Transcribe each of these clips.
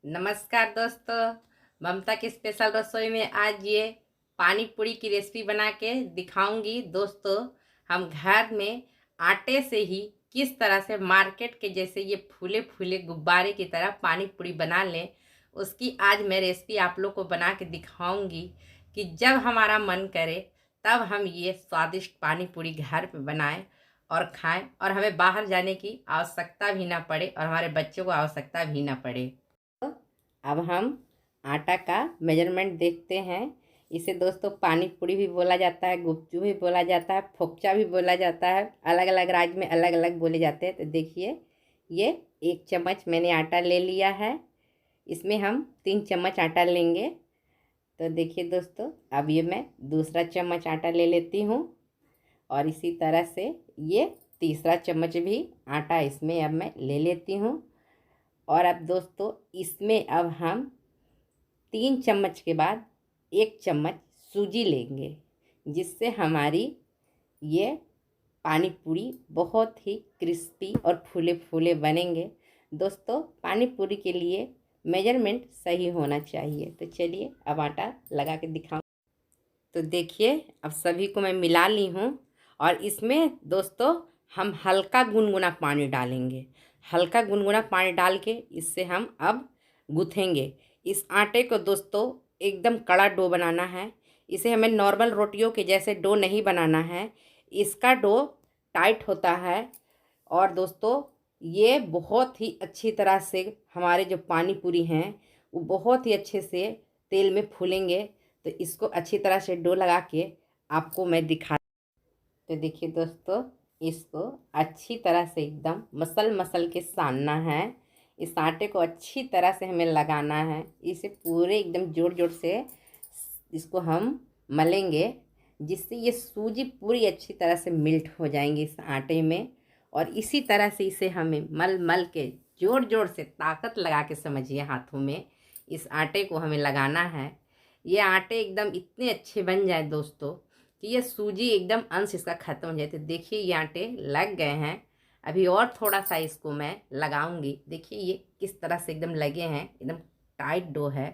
नमस्कार दोस्तों। ममता की स्पेशल रसोई में आज ये पानी पूरी की रेसिपी बना के दिखाऊंगी। दोस्तों, हम घर में आटे से ही किस तरह से मार्केट के जैसे ये फूले फूले गुब्बारे की तरह पानी पूरी बना लें, उसकी आज मैं रेसिपी आप लोग को बना के दिखाऊंगी कि जब हमारा मन करे तब हम ये स्वादिष्ट पानी पूरी घर पे बनाएं और खाएं और हमें बाहर जाने की आवश्यकता भी ना पड़े और हमारे बच्चों को आवश्यकता भी ना पड़े। अब हम आटा का मेजरमेंट देखते हैं। इसे दोस्तों पानी पूरी भी बोला जाता है, गुपचुप भी बोला जाता है, फोकचा भी बोला जाता है। अलग अलग राज्य में अलग अलग बोले जाते हैं। तो देखिए, ये 1 चम्मच मैंने आटा ले लिया है। इसमें हम 3 चम्मच आटा लेंगे। तो देखिए दोस्तों, अब ये मैं दूसरा चम्मच आटा ले लेती हूँ और इसी तरह से ये तीसरा चम्मच भी आटा इसमें अब मैं ले लेती हूँ। और अब दोस्तों, इसमें अब हम 3 चम्मच के बाद 1 चम्मच सूजी लेंगे, जिससे हमारी ये पानी पूरी बहुत ही क्रिस्पी और फूले फूले बनेंगे। दोस्तों, पानी पूरी के लिए मेजरमेंट सही होना चाहिए। तो चलिए अब आटा लगा के दिखाऊँ। तो देखिए, अब सभी को मैं मिला ली हूँ और इसमें दोस्तों हम हल्का गुनगुना पानी डालेंगे। हल्का गुनगुना पानी डाल के इससे हम अब गूँथेंगे। इस आटे को दोस्तों एकदम कड़ा डो बनाना है। इसे हमें नॉर्मल रोटियों के जैसे डो नहीं बनाना है। इसका डो टाइट होता है और दोस्तों ये बहुत ही अच्छी तरह से हमारे जो पानी पूरी हैं वो बहुत ही अच्छे से तेल में फूलेंगे। तो इसको अच्छी तरह से डो लगा के आपको मैं दिखा। तो देखिए दोस्तों, इसको अच्छी तरह से एकदम मसल मसल के सानना है। इस आटे को अच्छी तरह से हमें लगाना है। इसे पूरे एकदम जोर जोर से इसको हम मलेंगे, जिससे ये सूजी पूरी अच्छी तरह से मिल्ट हो जाएंगी इस आटे में। और इसी तरह से इसे हमें मल मल के जोर जोर से ताकत लगा के, समझिए, हाथों में इस आटे को हमें लगाना है। ये आटे एकदम इतने अच्छे बन जाए दोस्तों कि ये सूजी एकदम अंश इसका ख़त्म हो जाए। तो देखिए, ये आटे लग गए हैं। अभी और थोड़ा सा इसको मैं लगाऊंगी। देखिए ये किस तरह से एकदम लगे हैं, एकदम टाइट डो है।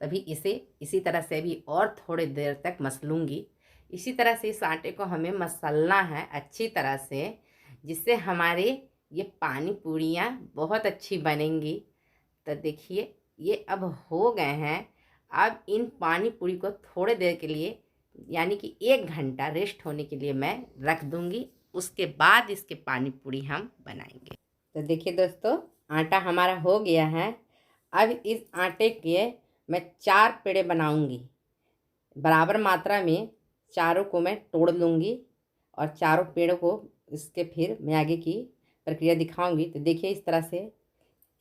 तभी इसे इसी तरह से भी और थोड़ी देर तक मसलूँगी। इसी तरह से इस आटे को हमें मसलना है अच्छी तरह से, जिससे हमारे ये पानी पूरियाँ बहुत अच्छी बनेंगी। तो देखिए, ये अब हो गए हैं। अब इन पानी पूरी को थोड़े देर के लिए, यानी कि 1 घंटा रेस्ट होने के लिए मैं रख दूँगी। उसके बाद इसके पानी पूरी हम बनाएंगे। तो देखिए दोस्तों, आटा हमारा हो गया है। अब इस आटे के मैं 4 पेड़े बनाऊंगी। बराबर मात्रा में चारों को मैं तोड़ लूँगी और चारों पेड़ों को इसके फिर मैं आगे की प्रक्रिया दिखाऊंगी। तो देखिए, इस तरह से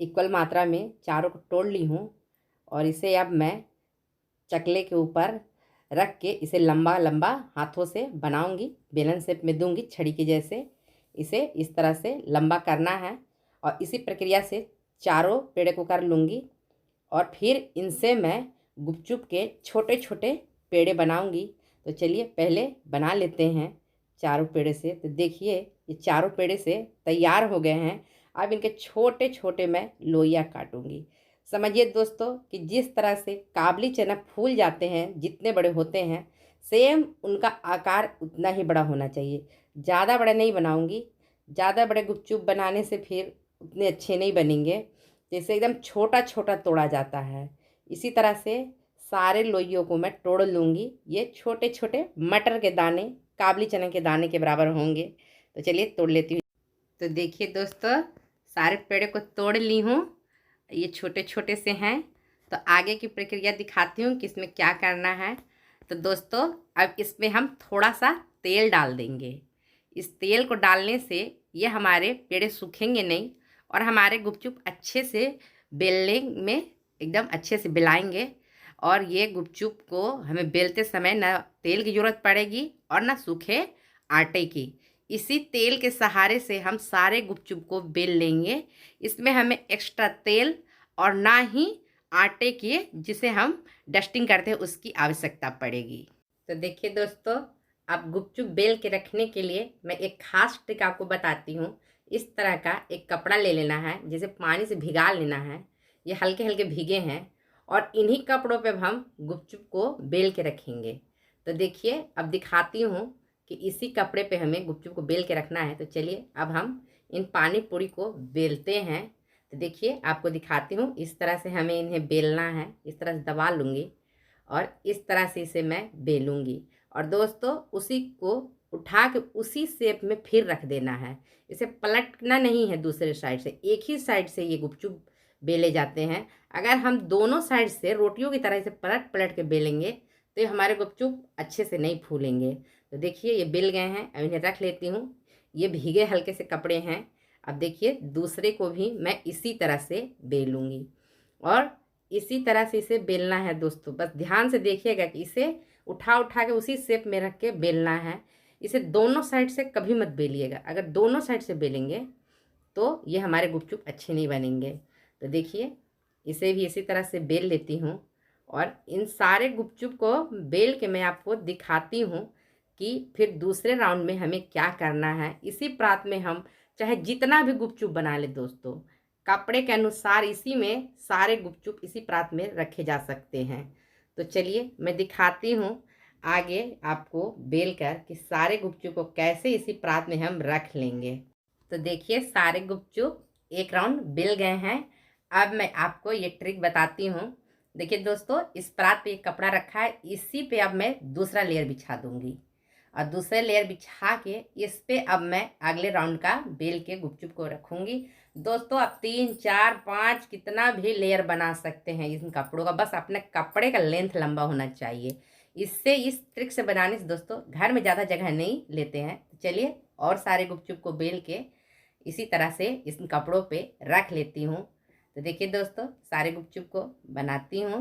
इक्वल मात्रा में चारों को तोड़ ली हूँ और इसे अब मैं चकले के ऊपर रख के इसे लंबा लंबा हाथों से बनाऊंगी। बेलन शेप में दूंगी, छड़ी के जैसे। इसे इस तरह से लंबा करना है और इसी प्रक्रिया से चारों पेड़े को कर लूँगी और फिर इनसे मैं गुपचुप के छोटे छोटे पेड़े बनाऊंगी। तो चलिए पहले बना लेते हैं चारों पेड़े से। तो देखिए, ये चारों पेड़े से तैयार हो गए हैं। अब इनके छोटे छोटे मैं लोइयाँ काटूंगी। समझिए दोस्तों कि जिस तरह से काबली चना फूल जाते हैं, जितने बड़े होते हैं, सेम उनका आकार उतना ही बड़ा होना चाहिए। ज़्यादा बड़े नहीं बनाऊंगी। ज़्यादा बड़े गुपचुप बनाने से फिर उतने अच्छे नहीं बनेंगे। जैसे एकदम छोटा छोटा तोड़ा जाता है, इसी तरह से सारे लोइयों को मैं तोड़ लूँगी। ये छोटे छोटे मटर के दाने, काबली चने के दाने के बराबर होंगे। तो चलिए तोड़ लेती हूँ। तो देखिए दोस्तों, सारे पेड़े को तोड़ ली हूँ। ये छोटे छोटे से हैं। तो आगे की प्रक्रिया दिखाती हूँ कि इसमें क्या करना है। तो दोस्तों, अब इसमें हम थोड़ा सा तेल डाल देंगे। इस तेल को डालने से ये हमारे पेड़े सूखेंगे नहीं और हमारे गुपचुप अच्छे से बेलने में एकदम अच्छे से बेलाएंगे। और ये गुपचुप को हमें बेलते समय ना तेल की ज़रूरत पड़ेगी और ना सूखे आटे की। इसी तेल के सहारे से हम सारे गुपचुप को बेल लेंगे। इसमें हमें एक्स्ट्रा तेल और ना ही आटे की, जिसे हम डस्टिंग करते हैं, उसकी आवश्यकता पड़ेगी। तो देखिए दोस्तों, अब गुपचुप बेल के रखने के लिए मैं एक खास ट्रिक आपको बताती हूँ। इस तरह का एक कपड़ा ले लेना है, जिसे पानी से भिगा लेना है। ये हल्के हल्के भीगे हैं और इन्हीं कपड़ों पे हम गुपचुप को बेल के रखेंगे। तो देखिए अब दिखाती हूँ कि इसी कपड़े पे हमें गुपचुप को बेल के रखना है। तो चलिए अब हम इन पानी पूरी को बेलते हैं। तो देखिए आपको दिखाती हूँ, इस तरह से हमें इन्हें बेलना है। इस तरह से दबा लूँगी और इस तरह से इसे मैं बेलूँगी। और दोस्तों उसी को उठा के उसी शेप में फिर रख देना है। इसे पलटना नहीं है दूसरे साइड से, एक ही साइड से ये गुपचुप बेले जाते हैं। अगर हम दोनों साइड से रोटियों की तरह इसे पलट पलट के बेलेंगे तो ये हमारे गुपचुप अच्छे से नहीं फूलेंगे। तो देखिए ये बेल गए हैं, अब इन्हें रख लेती हूँ। ये भीगे हल्के से कपड़े हैं। अब देखिए दूसरे को भी मैं इसी तरह से बेलूँगी और इसी तरह से इसे बेलना है दोस्तों। बस ध्यान से देखिएगा कि इसे उठा उठा के उसी शेप में रख के बेलना है। इसे दोनों साइड से कभी मत बेलिएगा, अगर दोनों साइड से बेलेंगे तो ये हमारे गुपचुप अच्छे नहीं बनेंगे। तो देखिए इसे भी इसी तरह से बेल लेती हूँ और इन सारे गुपचुप को बेल के मैं आपको दिखाती हूँ कि फिर दूसरे राउंड में हमें क्या करना है। इसी प्रात में हम चाहे जितना भी गुपचुप बना ले दोस्तों, कपड़े के अनुसार इसी में सारे गुपचुप इसी प्रात में रखे जा सकते हैं। तो चलिए मैं दिखाती हूँ आगे आपको बेल कर कि सारे गुपचुप को कैसे इसी प्रात में हम रख लेंगे। तो देखिए सारे गुपचुप एक राउंड बेल गए हैं। अब मैं आपको ये ट्रिक बताती हूँ। देखिए दोस्तों इस परात पे एक कपड़ा रखा है, इसी पे अब मैं दूसरा लेयर बिछा दूंगी और दूसरे लेयर बिछा के इस पे अब मैं अगले राउंड का बेल के गुपचुप को रखूंगी। दोस्तों आप 3 4 5 कितना भी लेयर बना सकते हैं इन कपड़ों का, बस अपने कपड़े का लेंथ लंबा होना चाहिए। इससे इस ट्रिक से बनाने से दोस्तों घर में ज़्यादा जगह नहीं लेते हैं। चलिए और सारे गुपचुप को बेल के इसी तरह से इस कपड़ों पे रख लेती हूँ। तो देखिए दोस्तों सारे गुपचुप को बनाती हूँ।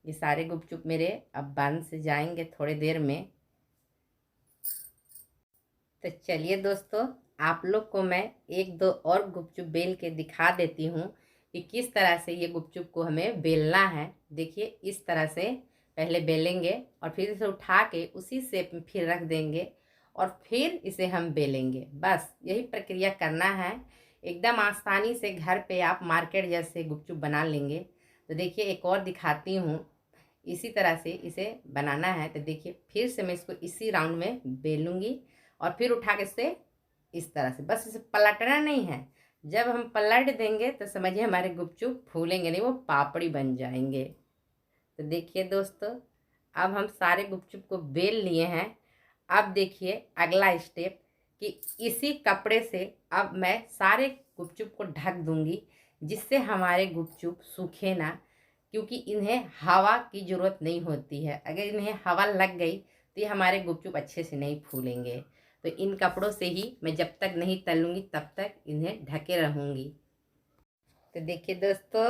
ये सारे गुपचुप मेरे अब बन से जाएंगे थोड़ी देर में। तो चलिए दोस्तों आप लोग को मैं एक दो और गुपचुप बेल के दिखा देती हूँ कि किस तरह से ये गुपचुप को हमें बेलना है। देखिए इस तरह से पहले बेलेंगे और फिर इसे उठा के उसी शेप में फिर रख देंगे और फिर इसे हम बेलेंगे। बस यही प्रक्रिया करना है, एकदम आसानी से घर पे आप मार्केट जैसे गुपचुप बना लेंगे। तो देखिए एक और दिखाती हूँ, इसी तरह से इसे बनाना है। तो देखिए फिर से मैं इसको इसी राउंड में बेलूँगी और फिर उठा के इसे इस तरह से, बस इसे पलटना नहीं है। जब हम पलट देंगे तो समझिए हमारे गुपचुप फूलेंगे नहीं, वो पापड़ी बन जाएंगे। तो देखिए दोस्तों अब हम सारे गुपचुप को बेल लिए हैं। अब देखिए अगला स्टेप कि इसी कपड़े से अब मैं सारे गुपचुप को ढक दूंगी जिससे हमारे गुपचुप सूखे ना, क्योंकि इन्हें हवा की ज़रूरत नहीं होती है। अगर इन्हें हवा लग गई तो ये हमारे गुपचुप अच्छे से नहीं फूलेंगे। तो इन कपड़ों से ही मैं जब तक नहीं तलूँगी तब तक इन्हें ढके रहूँगी। तो देखिए दोस्तों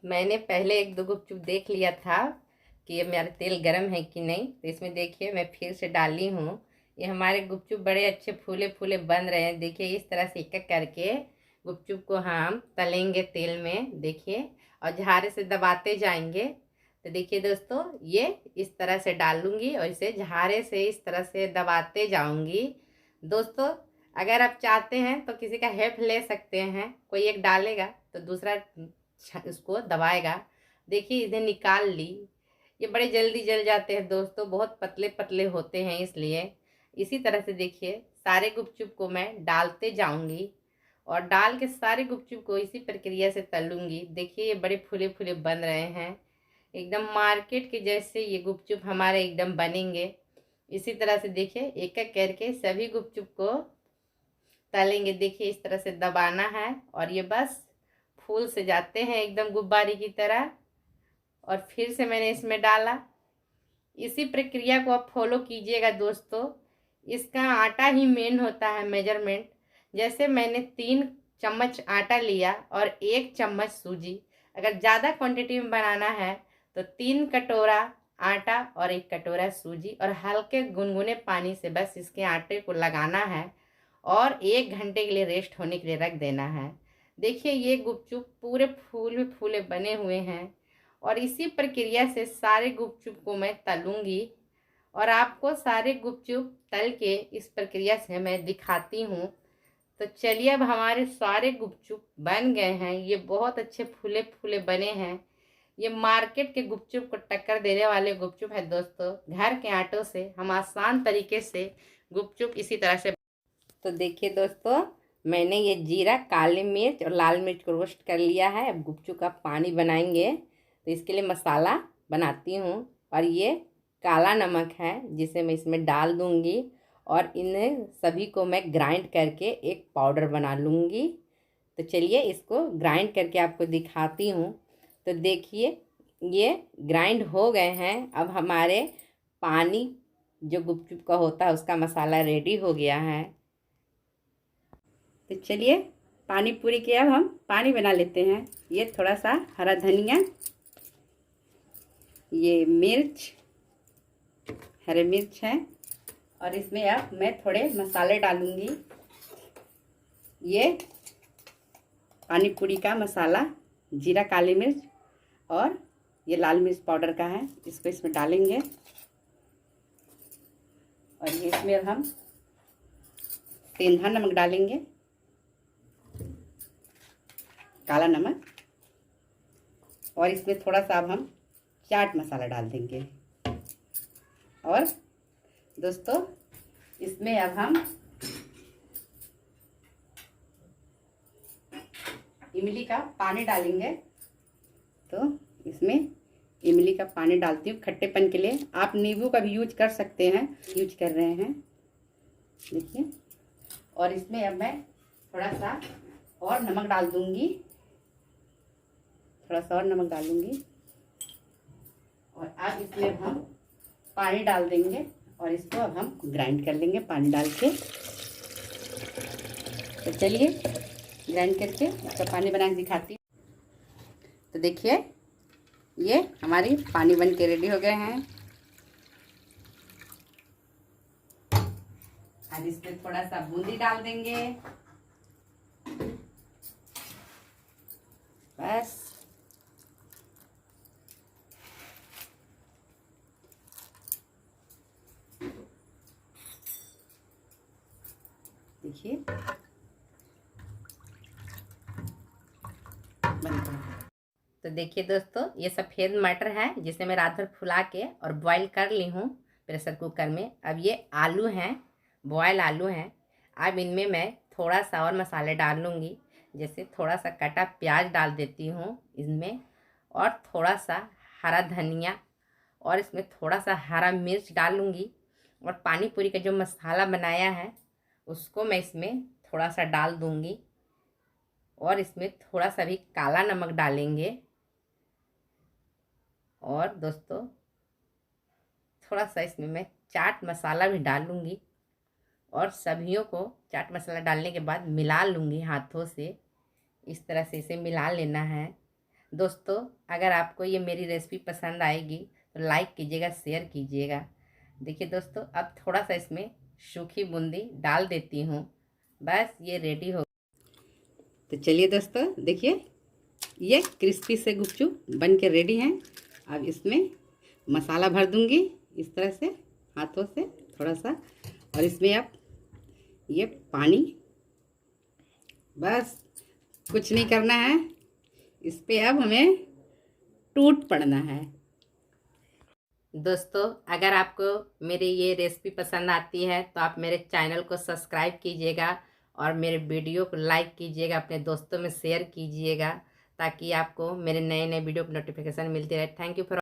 मैंने पहले एक दो गुपचुप देख लिया था कि ये मेरा तेल गर्म है कि नहीं। तो इसमें देखिए मैं फिर से डाली हूँ। ये हमारे गुपचुप बड़े अच्छे फूले फूले बन रहे हैं। देखिए इस तरह से एक एक करके गुपचुप को हम तलेंगे तेल में, देखिए, और झारे से दबाते जाएंगे। तो देखिए दोस्तों ये इस तरह से डालूंगी और इसे झारे से इस तरह से दबाते जाऊंगी। दोस्तों अगर आप चाहते हैं तो किसी का हेल्प ले सकते हैं, कोई एक डालेगा तो दूसरा इसको दबाएगा। देखिए इन्हें निकाल ली, ये बड़े जल्दी जल जाते हैं दोस्तों, बहुत पतले पतले होते हैं इसलिए। इसी तरह से देखिए सारे गुपचुप को मैं डालते जाऊंगी और डाल के सारे गुपचुप को इसी प्रक्रिया से तलूंगी। देखिए ये बड़े फूले फूले बन रहे हैं, एकदम मार्केट के जैसे ये गुपचुप हमारे एकदम बनेंगे। इसी तरह से देखिए एक एक करके सभी गुपचुप को तलेंगे। देखिए इस तरह से दबाना है और ये बस फूल से जाते हैं एकदम गुब्बारे की तरह। और फिर से मैंने इसमें डाला। इसी प्रक्रिया को आप फॉलो कीजिएगा दोस्तों। इसका आटा ही मेन होता है मेजरमेंट। जैसे मैंने 3 चम्मच आटा लिया और 1 चम्मच सूजी। अगर ज़्यादा क्वांटिटी में बनाना है तो 3 कटोरा आटा और 1 कटोरा सूजी और हल्के गुनगुने पानी से बस इसके आटे को लगाना है और 1 घंटे के लिए रेस्ट होने के लिए रख देना है। देखिए ये गुपचुप पूरे फूले फूले बने हुए हैं और इसी प्रक्रिया से सारे गुपचुप को मैं तलूँगी और आपको सारे गुपचुप तल के इस प्रक्रिया से मैं दिखाती हूँ। तो चलिए अब हमारे सारे गुपचुप बन गए हैं। ये बहुत अच्छे फूले फूले बने हैं। ये मार्केट के गुपचुप को टक्कर देने वाले गुपचुप है दोस्तों। घर के आटों से हम आसान तरीके से गुपचुप इसी तरह से। तो देखिए दोस्तों, मैंने ये जीरा, काली मिर्च और लाल मिर्च को रोस्ट कर लिया है। अब गुपचुप का पानी बनाएंगे, तो इसके लिए मसाला बनाती हूँ। और ये काला नमक है जिसे मैं इसमें डाल दूँगी, और इन सभी को मैं ग्राइंड करके एक पाउडर बना लूँगी। तो चलिए इसको ग्राइंड करके आपको दिखाती हूँ। तो देखिए ये ग्राइंड हो गए हैं। अब हमारे पानी जो गुपचुप का होता है उसका मसाला रेडी हो गया है। तो चलिए पानी पूरी के अब हम पानी बना लेते हैं। ये थोड़ा सा हरा धनिया, ये मिर्च, हरे मिर्च है, और इसमें अब मैं थोड़े मसाले डालूंगी। ये पानी पूरी का मसाला, जीरा, काली मिर्च और ये लाल मिर्च पाउडर का है, इसको इसमें डालेंगे। और ये इसमें अब हम सेंधा नमक डालेंगे, काला नमक, और इसमें थोड़ा सा अब हम चाट मसाला डाल देंगे। और दोस्तों इसमें अब हम इमली का पानी डालेंगे। तो इसमें इमली का पानी डालती हूँ खट्टेपन के लिए। आप नींबू का भी यूज कर सकते हैं, यूज कर रहे हैं देखिए। और इसमें अब मैं थोड़ा सा और नमक डाल दूंगी, थोड़ा सा और नमक डालूंगी। और अब इसमें हम पानी डाल देंगे और इसको अब हम ग्राइंड कर लेंगे पानी डाल के। तो चलिए ग्राइंड करके इसका पानी बना के दिखाती हूँ। तो देखिए ये हमारी पानी बन के रेडी हो गए हैं। अब इसमें थोड़ा सा बूंदी डाल देंगे, बस। देखिए तो देखिए दोस्तों, ये सफ़ेद मटर है जिसे मैं रात भर फुला के और बॉईल कर ली हूँ प्रेशर कुकर में। अब ये आलू हैं, बॉयल आलू हैं। अब इनमें मैं थोड़ा सा और मसाले डाल लूँगी, जैसे थोड़ा सा कटा प्याज डाल देती हूँ इसमें, और थोड़ा सा हरा धनिया, और इसमें थोड़ा सा हरा मिर्च डालूँगी। और पानी पूरी का जो मसाला बनाया है उसको मैं इसमें थोड़ा सा डाल दूँगी, और इसमें थोड़ा सा भी काला नमक डालेंगे। और दोस्तों थोड़ा सा इसमें मैं चाट मसाला भी डालूँगी, और सब्जियों को चाट मसाला डालने के बाद मिला लूँगी हाथों से। इस तरह से इसे मिला लेना है। दोस्तों अगर आपको ये मेरी रेसिपी पसंद आएगी तो लाइक कीजिएगा, शेयर कीजिएगा। देखिए दोस्तों, अब थोड़ा सा इसमें सूखी बूंदी डाल देती हूँ, बस ये रेडी हो। तो चलिए दोस्तों देखिए ये क्रिस्पी से गुपचुप बन के रेडी हैं। अब इसमें मसाला भर दूंगी इस तरह से हाथों से थोड़ा सा, और इसमें अब ये पानी, बस कुछ नहीं करना है। इस पे अब हमें टूट पड़ना है। दोस्तों अगर आपको मेरी ये रेसिपी पसंद आती है तो आप मेरे चैनल को सब्सक्राइब कीजिएगा, और मेरे वीडियो को लाइक कीजिएगा, अपने दोस्तों में शेयर कीजिएगा, ताकि आपको मेरे नए नए वीडियो की नोटिफिकेशन मिलती रहे। Thank you for